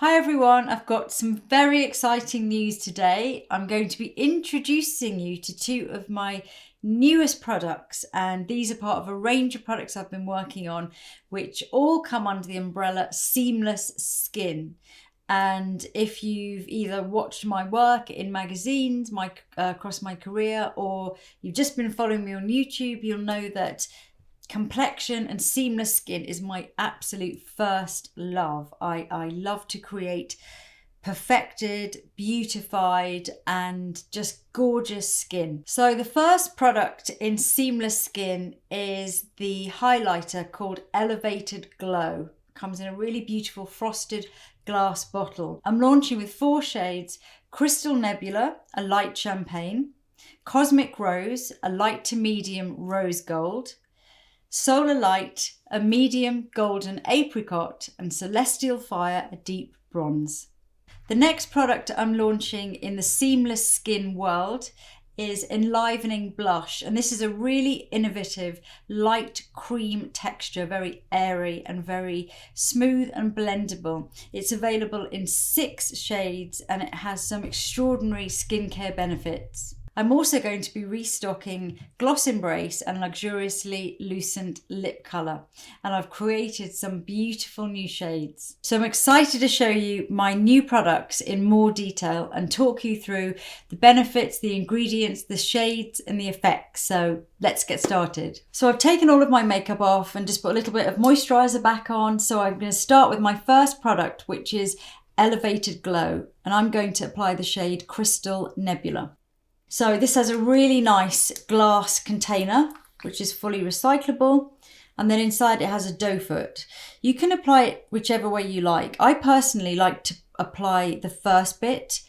Hi everyone, I've got some very exciting news today. I'm going to be introducing you to two of my newest products, and these are part of a range of products I've been working on, which all come under the umbrella Seamless Skin. And if you've either watched my work in magazines across my career, or you've just been following me on YouTube, you'll know that complexion and seamless skin is my absolute first love. I love to create perfected, beautified, and just gorgeous skin. So the first product in seamless skin is the highlighter called Elevated Glow. Comes in a really beautiful frosted glass bottle. I'm launching with 4 shades: Crystal Nebula, a light champagne; Cosmic Rose, a light to medium rose gold; Solar Light, a medium golden apricot; and Celestial Fire, a deep bronze. The next product I'm launching in the seamless skin world is Enlivening Blush, and this is a really innovative light cream texture, very airy and very smooth and blendable. It's available in 6 shades and it has some extraordinary skincare benefits. I'm also going to be restocking Gloss Embrace and Luxuriously Lucent Lip Colour, and I've created some beautiful new shades. So I'm excited to show you my new products in more detail and talk you through the benefits, the ingredients, the shades and the effects. So let's get started. So I've taken all of my makeup off and just put a little bit of moisturiser back on. So I'm going to start with my first product, which is Elevated Glow, and I'm going to apply the shade Crystal Nebula. So this has a really nice glass container, which is fully recyclable. And then inside it has a doe foot. You can apply it whichever way you like. I personally like to apply the first bit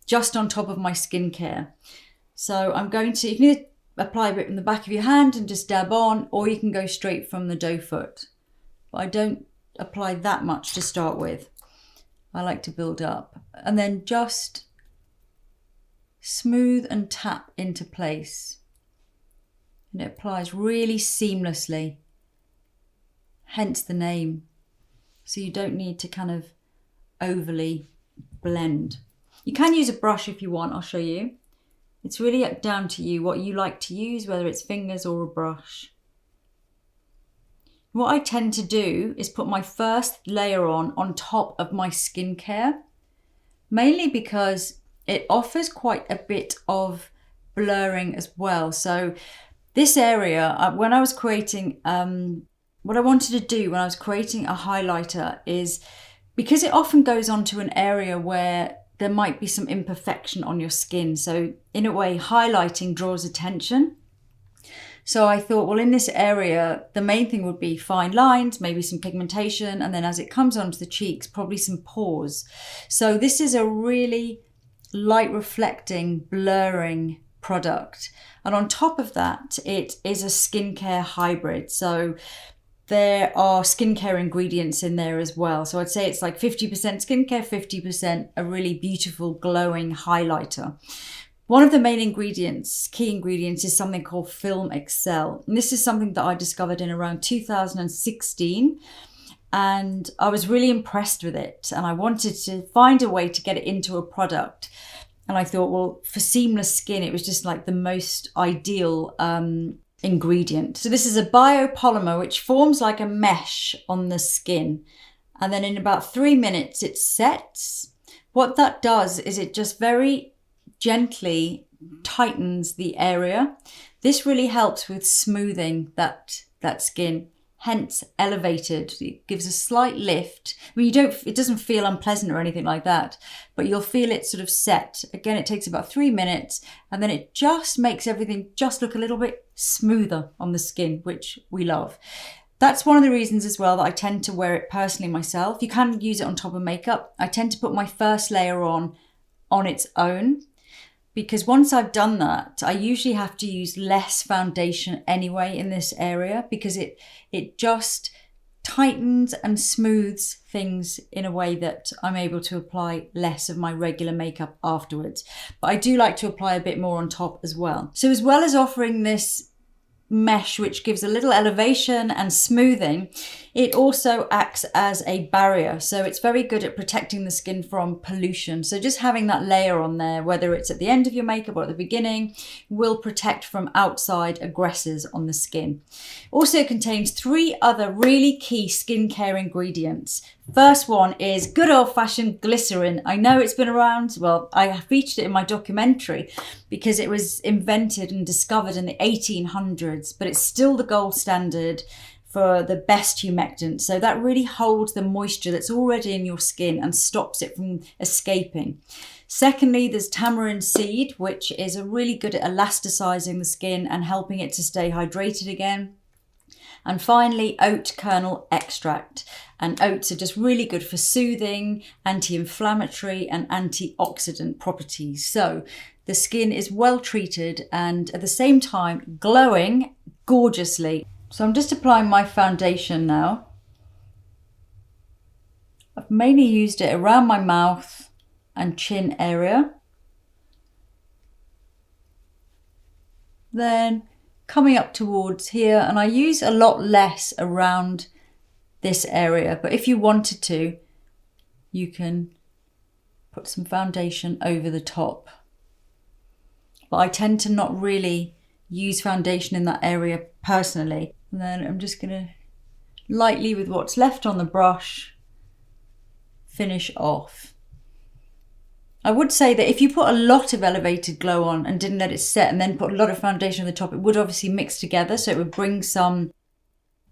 just on top of my skincare. So you can either apply a bit from the back of your hand and just dab on, or you can go straight from the doe foot. But I don't apply that much to start with. I like to build up. And then just smooth and tap into place, and it applies really seamlessly, hence the name. So you don't need to kind of overly blend. You can use a brush if you want, I'll show you. It's really down to you what you like to use, whether it's fingers or a brush. What I tend to do is put my first layer on top of my skincare, mainly because it offers quite a bit of blurring as well. So this area, when I was creating, what I wanted to do when I was creating a highlighter is, because it often goes onto an area where there might be some imperfection on your skin. So in a way, highlighting draws attention. So I thought, well, in this area, the main thing would be fine lines, maybe some pigmentation, and then as it comes onto the cheeks, probably some pores. So this is a really light reflecting, blurring product. And on top of that, it is a skincare hybrid. So there are skincare ingredients in there as well. So I'd say it's like 50% skincare, 50% a really beautiful glowing highlighter. One of the main ingredients, key ingredients, is something called Film Excel. And this is something that I discovered in around 2016. And I was really impressed with it, and I wanted to find a way to get it into a product. And I thought, well, for seamless skin, it was just like the most ideal ingredient. So this is a biopolymer which forms like a mesh on the skin, and then in about 3 minutes it sets. What that does is it just very gently tightens the area. This really helps with smoothing that skin. Hence elevated. It gives a slight lift. I mean, it doesn't feel unpleasant or anything like that, but you'll feel it sort of set. Again, it takes about 3 minutes, and then it just makes everything just look a little bit smoother on the skin, which we love. That's one of the reasons as well that I tend to wear it personally myself. You can use it on top of makeup. I tend to put my first layer on its own, because once I've done that, I usually have to use less foundation anyway in this area, because it just tightens and smooths things in a way that I'm able to apply less of my regular makeup afterwards. But I do like to apply a bit more on top as well. So as well as offering this mesh which gives a little elevation and smoothing, it also acts as a barrier. So it's very good at protecting the skin from pollution. So just having that layer on there, whether it's at the end of your makeup or at the beginning, will protect from outside aggressors on the skin. Also contains 3 other really key skincare ingredients. First one is good old-fashioned glycerin. I know it's been around, well, I featured it in my documentary because it was invented and discovered in the 1800s, but it's still the gold standard for the best humectant. So that really holds the moisture that's already in your skin and stops it from escaping. Secondly, there's tamarind seed, which is really good at elasticizing the skin and helping it to stay hydrated again. And finally, oat kernel extract. And oats are just really good for soothing, anti-inflammatory and antioxidant properties. So the skin is well treated and at the same time glowing gorgeously. So I'm just applying my foundation now. I've mainly used it around my mouth and chin area. Then coming up towards here, and I use a lot less around this area, but if you wanted to, you can put some foundation over the top. But I tend to not really use foundation in that area personally. And then I'm just gonna lightly, with what's left on the brush, finish off. I would say that if you put a lot of elevated glow on and didn't let it set and then put a lot of foundation on the top, it would obviously mix together, so it would bring some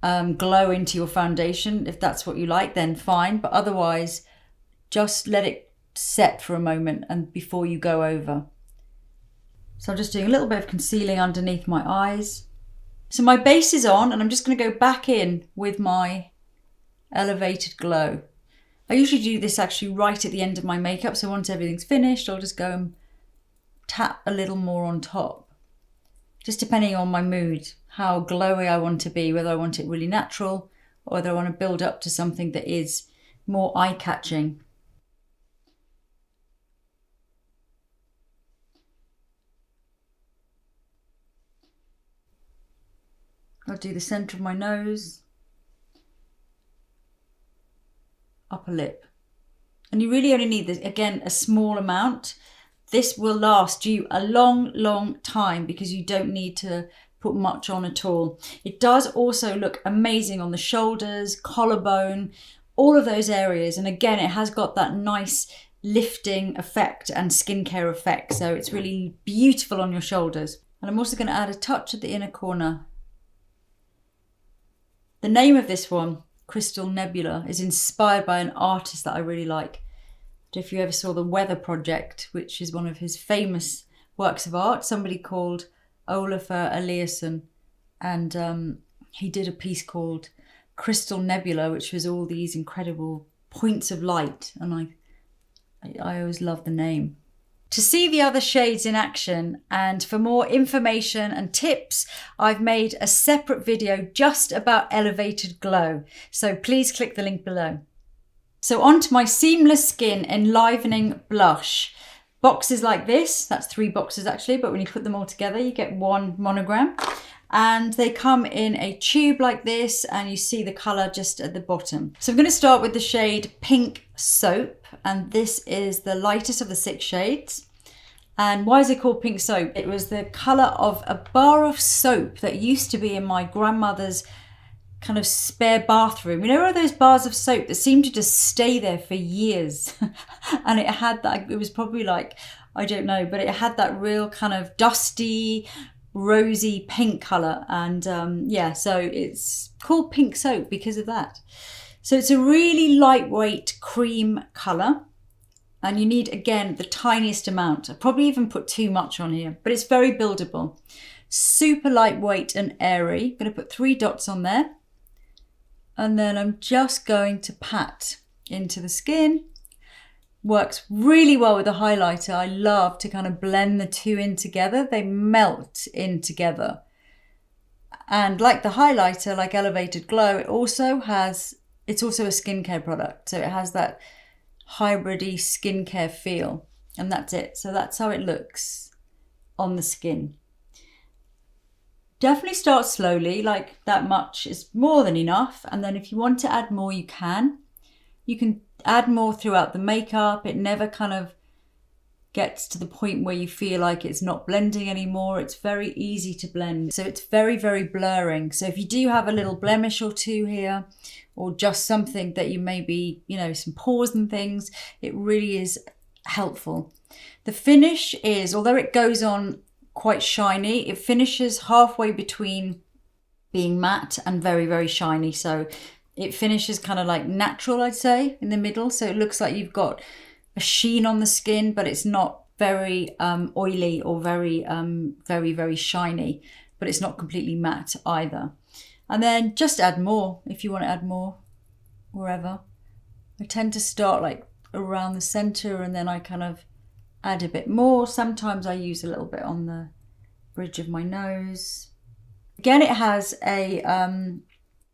glow into your foundation. If that's what you like, then fine, but otherwise just let it set for a moment and before you go over. So I'm just doing a little bit of concealing underneath my eyes. So my base is on and I'm just going to go back in with my elevated glow. I usually do this actually right at the end of my makeup, so once everything's finished, I'll just go and tap a little more on top. Just depending on my mood, how glowy I want to be, whether I want it really natural or whether I want to build up to something that is more eye-catching. I'll do the centre of my nose, upper lip. And you really only need this, again, a small amount. This will last you a long, long time because you don't need to put much on at all. It does also look amazing on the shoulders, collarbone, all of those areas. And again, it has got that nice lifting effect and skincare effect. So it's really beautiful on your shoulders. And I'm also going to add a touch at the inner corner. The name of this one, Crystal Nebula, is inspired by an artist that I really like. I don't know if you ever saw The Weather Project, which is one of his famous works of art, somebody called Olafur Eliasson. And he did a piece called Crystal Nebula, which was all these incredible points of light. And I always love the name. To see the other shades in action and for more information and tips, I've made a separate video just about elevated glow. So please click the link below. So on to my Seamless Skin Enlivening Blush. Boxes like this, that's 3 boxes actually, but when you put them all together, you get 1 monogram. And they come in a tube like this, and you see the colour just at the bottom. So I'm going to start with the shade Pink Soap, and this is the lightest of the 6 shades. And why is it called Pink Soap? It was the colour of a bar of soap that used to be in my grandmother's kind of spare bathroom. You know, all those bars of soap that seem to just stay there for years. And it had that, it was probably like, I don't know, but it had that real kind of dusty, rosy pink colour. And yeah, so it's called Pink Soap because of that. So it's a really lightweight cream colour. And you need, again, the tiniest amount. I probably even put too much on here, but it's very buildable. Super lightweight and airy. I'm going to put 3 dots on there. And then I'm just going to pat into the skin. Works really well with a highlighter. I love to kind of blend the 2 in together. They melt in together. And like the highlighter, like Elevated Glow, it's also a skincare product. So it has that hybrid-y skincare feel. And that's it. So that's how it looks on the skin. Definitely start slowly, like that much is more than enough. And then if you want to add more, you can. You can add more throughout the makeup. It never kind of gets to the point where you feel like it's not blending anymore. It's very easy to blend. So it's very, very blurring. So if you do have a little blemish or two here, or just something that you maybe, some pores and things, it really is helpful. The finish is, although it goes on quite shiny, it finishes halfway between being matte and very, very shiny. So it finishes kind of like natural, I'd say, in the middle. So it looks like you've got a sheen on the skin, but it's not very oily or very, very shiny, but it's not completely matte either. And then just add more if you want to add more wherever. I tend to start like around the center and then I kind of add a bit more. Sometimes I use a little bit on the bridge of my nose. Again, it has an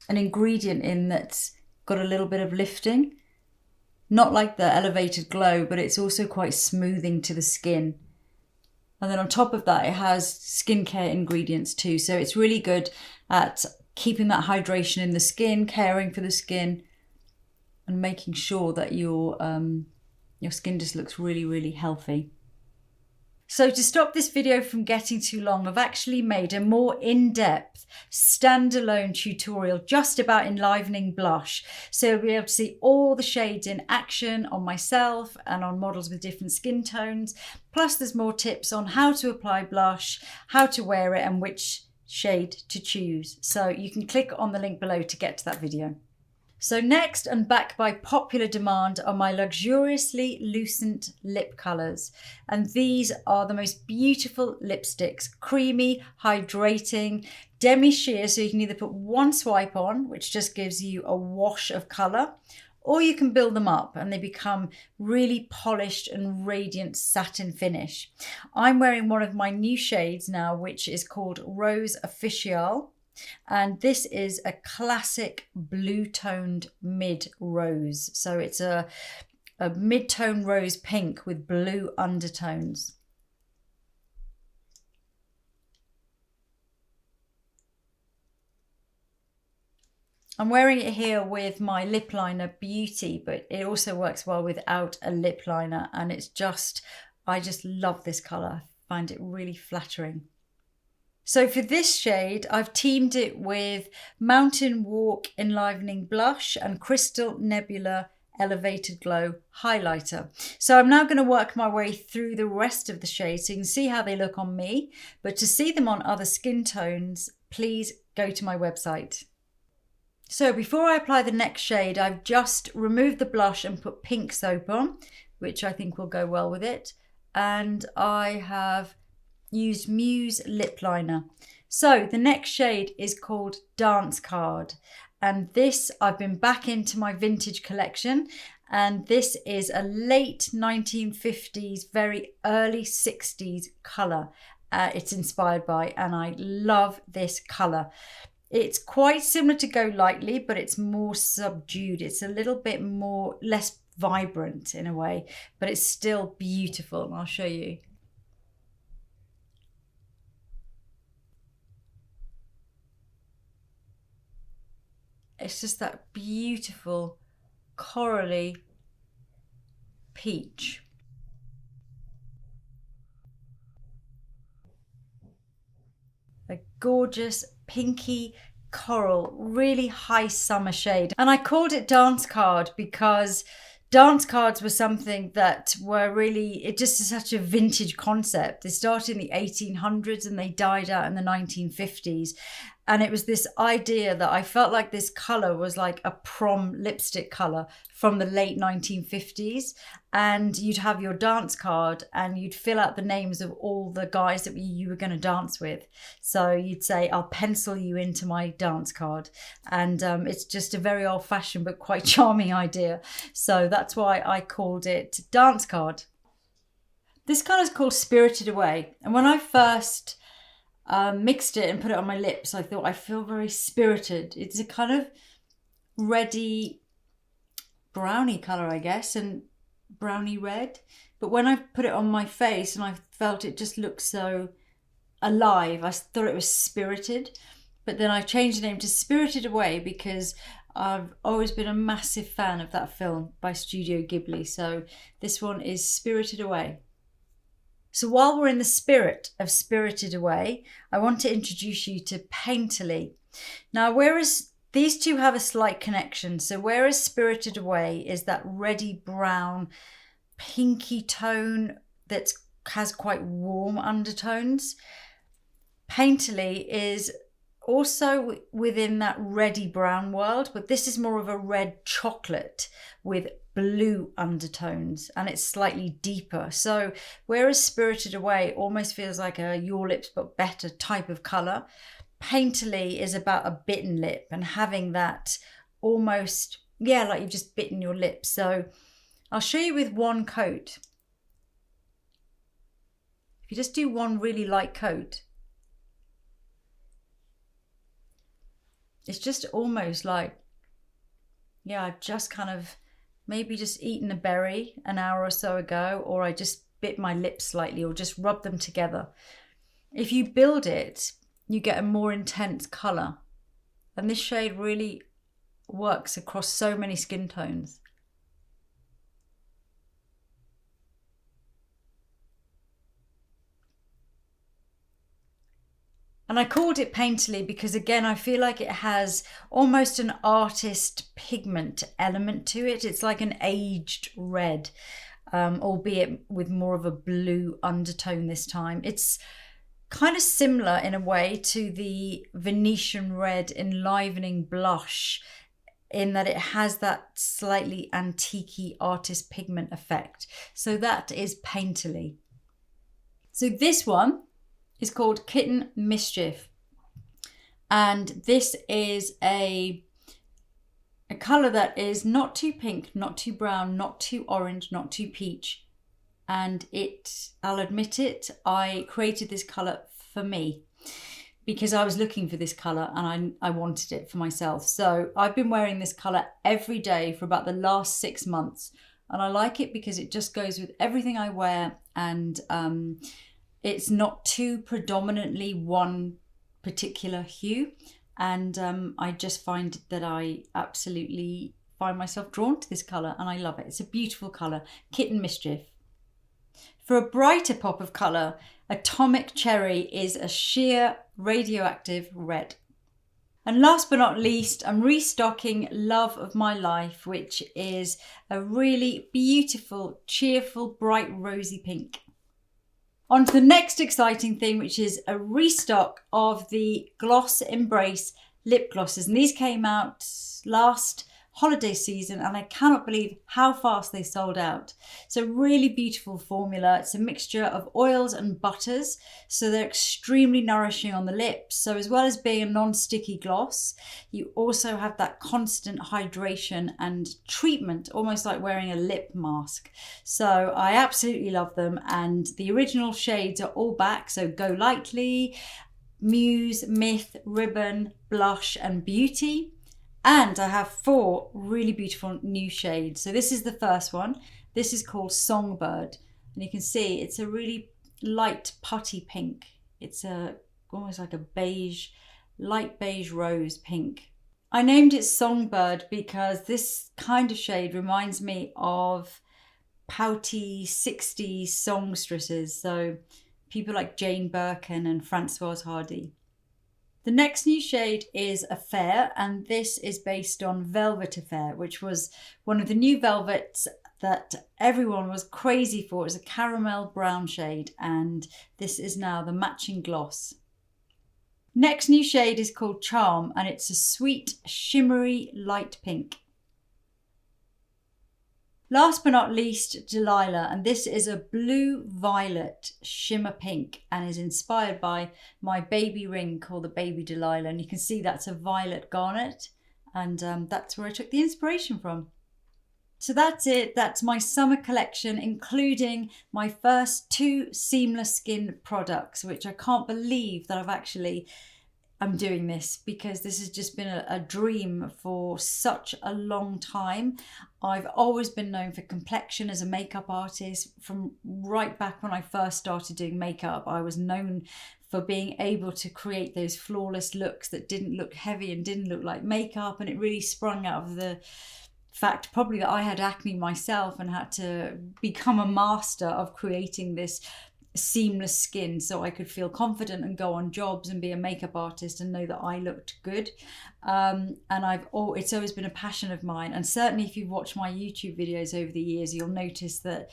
ingredient in that's got a little bit of lifting. Not like the Elevated Glow, but it's also quite smoothing to the skin. And then on top of that, it has skincare ingredients too. So it's really good at keeping that hydration in the skin, caring for the skin, and making sure that your skin just looks really, really healthy. So to stop this video from getting too long, I've actually made a more in-depth standalone tutorial just about enlivening blush. So you'll be able to see all the shades in action on myself and on models with different skin tones. Plus there's more tips on how to apply blush, how to wear it and which shade to choose. So you can click on the link below to get to that video. So next, and back by popular demand, are my luxuriously Lucent lip colours. And these are the most beautiful lipsticks, creamy, hydrating, demi-sheer, so you can either put one swipe on, which just gives you a wash of colour, or you can build them up and they become really polished and radiant satin finish. I'm wearing one of my new shades now, which is called Rose Official. And this is a classic blue toned mid rose. So it's a mid-tone rose pink with blue undertones. I'm wearing it here with my lip liner Beauty, but it also works well without a lip liner. And it's just, I just love this colour. I find it really flattering. So for this shade, I've teamed it with Mountain Walk Enlivening Blush and Crystal Nebula Elevated Glow Highlighter. So I'm now going to work my way through the rest of the shades so you can see how they look on me. But to see them on other skin tones, please go to my website. So before I apply the next shade, I've just removed the blush and put pink soap on, which I think will go well with it. And I have used Muse lip liner. So the next shade is called Dance Card, and this, I've been back into my vintage collection, and this is a late 1950s, very early 60s colour. It's inspired by, and I love this colour. It's quite similar to Go Lightly, but it's more subdued. It's a little bit more, less vibrant in a way, but it's still beautiful, and I'll show you. It's just that beautiful corally peach. A gorgeous pinky coral, really high summer shade. And I called it Dance Card because dance cards were something that were really, it just is such a vintage concept. They started in the 1800s and they died out in the 1950s. And it was this idea that I felt like this colour was like a prom lipstick colour from the late 1950s. And you'd have your dance card and you'd fill out the names of all the guys that you were going to dance with. So you'd say, I'll pencil you into my dance card. And it's just a very old fashioned but quite charming idea. So that's why I called it Dance Card. This colour is called Spirited Away. And when I first mixed it and put it on my lips, I thought I feel very spirited. It's a kind of reddy brownie colour, I guess, and brownie red. But when I put it on my face and I felt it just looked so Alive. I thought it was Spirited, but then I changed the name to Spirited Away because I've always been a massive fan of that film by Studio Ghibli. So this one is Spirited Away. So while we're in the spirit of Spirited Away, I want to introduce you to Painterly. Now, whereas these two have a slight connection, so whereas Spirited Away is that reddy brown, pinky tone that has quite warm undertones, Painterly is also within that reddy brown world, but this is more of a red chocolate with blue undertones, and it's slightly deeper. So whereas Spirited Away almost feels like a Your Lips But Better type of colour, Painterly is about a bitten lip and having that almost, like you've just bitten your lips. So I'll show you with one coat. If you just do one really light coat, it's just almost like, I've just kind of maybe just eaten a berry an hour or so ago, or I just bit my lips slightly, or just rub them together. If you build it, you get a more intense colour. And this shade really works across so many skin tones. And I called it Painterly because, again, I feel like it has almost an artist pigment element to it. It's like an aged red, albeit with more of a blue undertone this time. It's kind of similar in a way to the Venetian Red Enlivening Blush in that it has that slightly antique-y artist pigment effect. So that is Painterly. So this one is called Kitten Mischief, and this is a colour that is not too pink, not too brown, not too orange, not too peach, and I'll admit it, I created this colour for me because I was looking for this colour and I wanted it for myself. So I've been wearing this colour every day for about the last 6 months, and I like it because it just goes with everything I wear, and it's not too predominantly one particular hue, and I just find that I absolutely find myself drawn to this colour, and I love it. It's a beautiful colour, Kitten Mischief. For a brighter pop of colour, Atomic Cherry is a sheer radioactive red. And last but not least, I'm restocking Love of My Life, which is a really beautiful, cheerful, bright rosy pink. On to the next exciting thing, which is a restock of the Gloss Embrace lip glosses. And these came out last holiday season, and I cannot believe how fast they sold out. It's a really beautiful formula. It's a mixture of oils and butters, so they're extremely nourishing on the lips. So as well as being a non-sticky gloss, you also have that constant hydration and treatment, almost like wearing a lip mask. So I absolutely love them, and the original shades are all back. So Go Lightly, Muse, Myth, Ribbon, Blush and Beauty. And I have 4 really beautiful new shades. So this is the first one. This is called Songbird. And you can see it's a really light putty pink. It's almost like a beige, light beige rose pink. I named it Songbird because this kind of shade reminds me of pouty 60s songstresses. So people like Jane Birkin and Françoise Hardy. The next new shade is Affair, and this is based on Velvet Affair, which was one of the new velvets that everyone was crazy for. It's a caramel brown shade, and this is now the matching gloss. Next new shade is called Charm, and it's a sweet, shimmery light pink. Last but not least, Delilah, and this is a blue violet shimmer pink and is inspired by my baby ring called the Baby Delilah. And you can see that's a violet garnet, and that's where I took the inspiration from. So that's it. That's my summer collection, including my first 2 seamless skin products, which I can't believe that I'm doing this, because this has just been a dream for such a long time. I've always been known for complexion as a makeup artist. From right back when I first started doing makeup, I was known for being able to create those flawless looks that didn't look heavy and didn't look like makeup. And it really sprung out of the fact probably that I had acne myself and had to become a master of creating this seamless skin so I could feel confident and go on jobs and be a makeup artist and know that I looked good. And it's always been a passion of mine. And certainly if you've watched my YouTube videos over the years, you'll notice that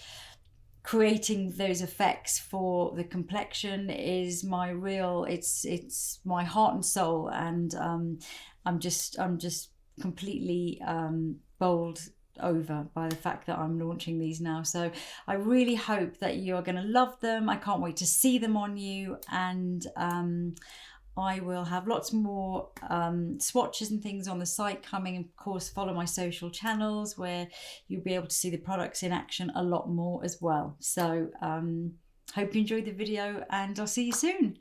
creating those effects for the complexion is my real, it's my heart and soul. And I'm just completely bowled over by the fact that I'm launching these now. So I really hope that you are going to love them. I can't wait to see them on you, and I will have lots more swatches and things on the site coming. Of course, follow my social channels where you'll be able to see the products in action a lot more as well. So hope you enjoyed the video, and I'll see you soon.